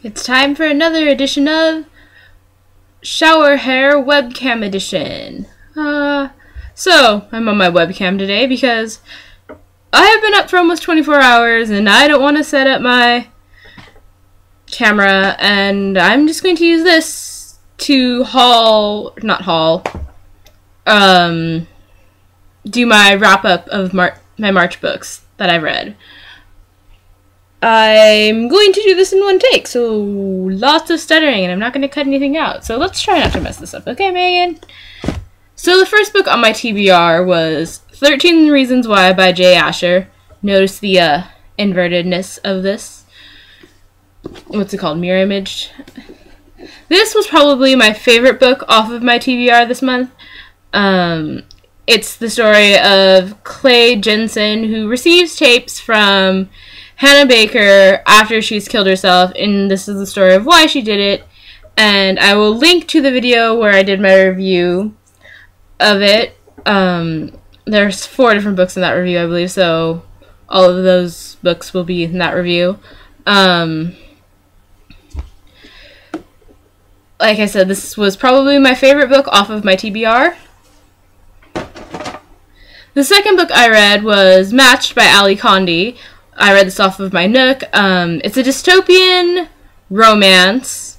It's time for another edition of Shower Hair Webcam Edition. So, I'm on my webcam today because I have been up for almost 24 hours and I don't want to set up my camera, and I'm just going to use this to do my wrap-up of my March books that I've read. I'm going to do this in one take, so lots of stuttering, and I'm not going to cut anything out. So let's try not to mess this up. Okay, Megan? So the first book on my TBR was 13 Reasons Why by J. Asher. Notice the invertedness of this. What's it called? Mirror image. This was probably my favorite book off of my TBR this month. It's the story of Clay Jensen, who receives tapes from Hannah Baker after she's killed herself, and this is the story of why she did it. And I will link to the video where I did my review of it. There's 4 different books in that review, I believe, so all of those books will be in that review. Like I said, this was probably my favorite book off of my TBR. The second book I read was Matched by Condie. I read this off of my Nook. It's a dystopian romance.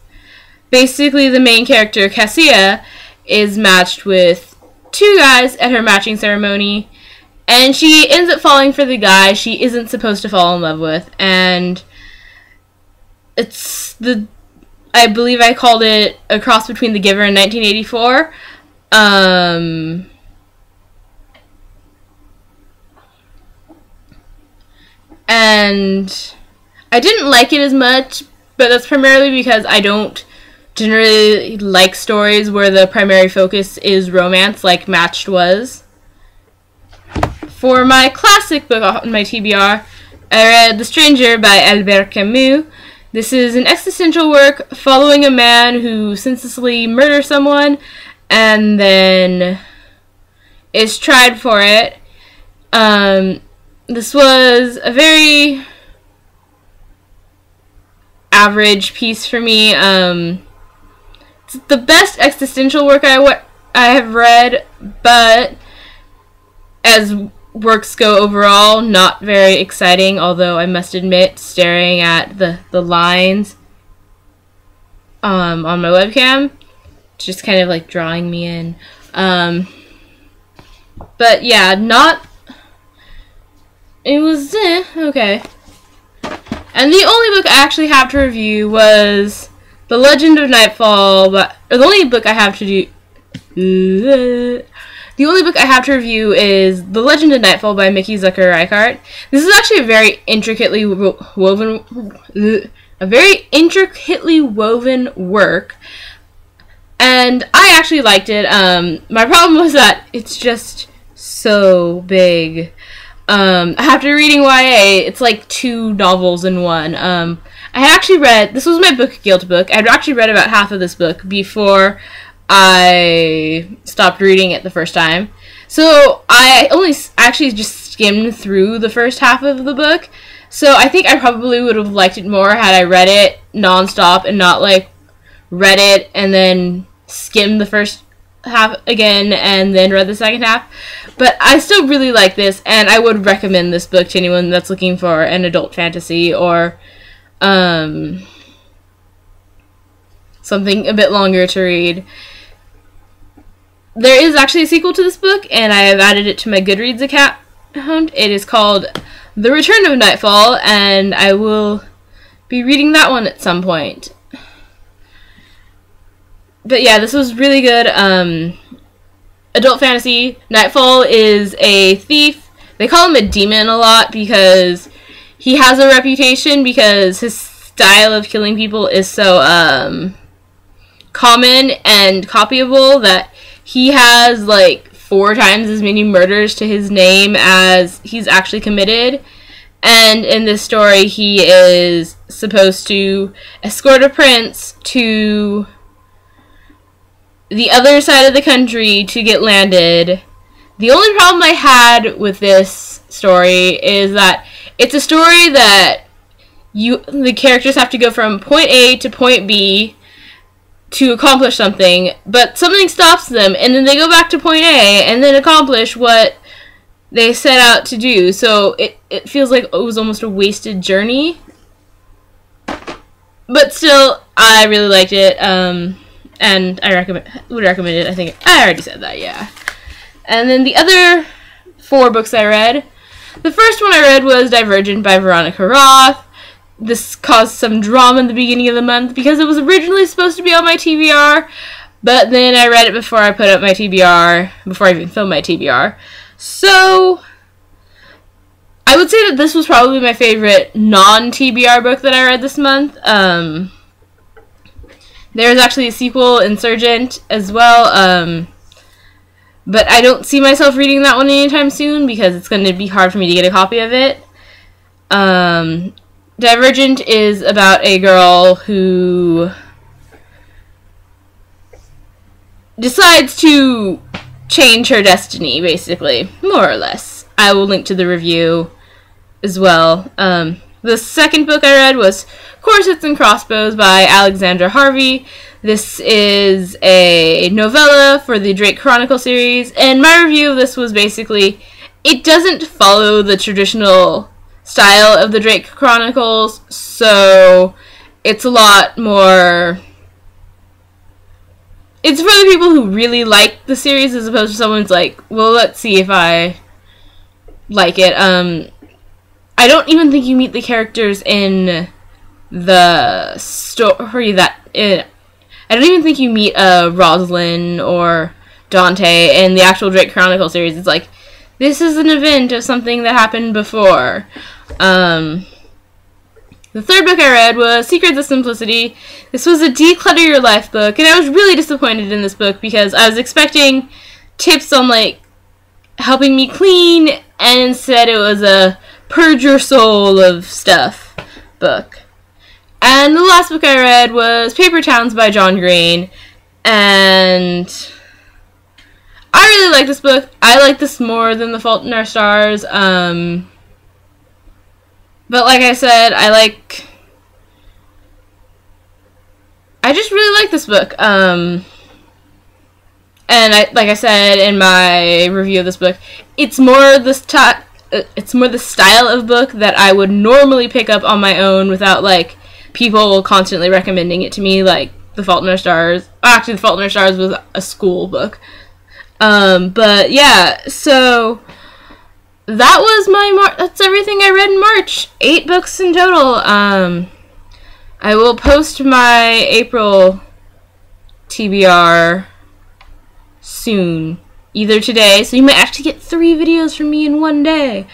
Basically, the main character, Cassia, is matched with 2 guys at her matching ceremony, and she ends up falling for the guy she isn't supposed to fall in love with. And it's I believe I called it a cross between The Giver and 1984. And I didn't like it as much, but that's primarily because I don't generally like stories where the primary focus is romance like Matched was. For my classic book on my TBR, I read The Stranger by Albert Camus. This is an existential work following a man who senselessly murders someone and then is tried for it. This was a very average piece for me. It's the best existential work I have read, but as works go overall, not very exciting, although I must admit, staring at the lines on my webcam, just kind of like drawing me in. But yeah, it was okay. And the only book I actually have to review was The Legend of Nightfall, the only book I have to review is The Legend of Nightfall by Zucker Reichert. This is actually a very intricately woven work, and I actually liked it. My problem was that it's just so big. After reading YA, it's like 2 novels in one. I had actually read, this was my book guilt book. I'd actually read about half of this book before I stopped reading it the first time. So I only actually just skimmed through the first half of the book. So I think I probably would have liked it more had I read it nonstop and not like read it and then skimmed the first half again and then read the second half. But I still really like this, and I would recommend this book to anyone that's looking for an adult fantasy or something a bit longer to read. There is actually a sequel to this book, and I have added it to my Goodreads account. It is called The Return of Nightfall, and I will be reading that one at some point. But yeah, this was really good. Adult fantasy. Nightfall is a thief. They call him a demon a lot because he has a reputation because his style of killing people is so common and copyable that he has like 4 times as many murders to his name as he's actually committed. And in this story, he is supposed to escort a prince to the other side of the country to get landed. The only problem I had with this story is that it's a story that the characters have to go from point A to point B to accomplish something, but something stops them, and then they go back to point A and then accomplish what they set out to do. So it feels like it was almost a wasted journey. But still, I really liked it, and I would recommend it. I think I already said that, yeah. And then the other 4 books I read. The first one I read was Divergent by Veronica Roth. This caused some drama in the beginning of the month because it was originally supposed to be on my TBR, but then I read it before I put up my TBR, before I even filmed my TBR. So, I would say that this was probably my favorite non-TBR book that I read this month. There's actually a sequel, Insurgent, as well, but I don't see myself reading that one anytime soon because it's going to be hard for me to get a copy of it. Divergent is about a girl who decides to change her destiny, basically, more or less. I will link to the review as well. The second book I read was Corsets and Crossbows by Alyxandra Harvey. This is a novella for the Drake Chronicle series, and my review of this was basically, it doesn't follow the traditional style of the Drake Chronicles, so it's a lot more... It's for the people who really like the series as opposed to someone's like, well, let's see if I like it. I don't even think you meet the characters in the story that... I don't even think you meet Rosalind or Dante in the actual Drake Chronicle series. It's like, this is an event of something that happened before. The third book I read was Secrets of Simplicity. This was a declutter your life book, and I was really disappointed in this book because I was expecting tips on, like, helping me clean, and instead it was a purge your soul of stuff book. And the last book I read was Paper Towns by John Green, and I really like this book. I like this more than The Fault in Our Stars, but like I said, I just really like this book, and like I said in my review of this book, it's more the style of book that I would normally pick up on my own without, like, people constantly recommending it to me, like The Fault in Our Stars. Actually, The Fault in Our Stars was a school book. But yeah, so that was that's everything I read in March. 8 books in total. I will post my April TBR soon. Either today, so you might actually get 3 videos from me in one day.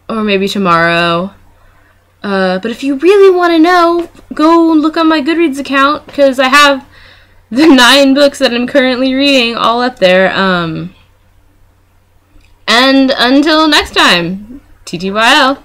Or maybe tomorrow. But if you really want to know, go look on my Goodreads account, because I have the 9 books that I'm currently reading all up there. And until next time, TTYL.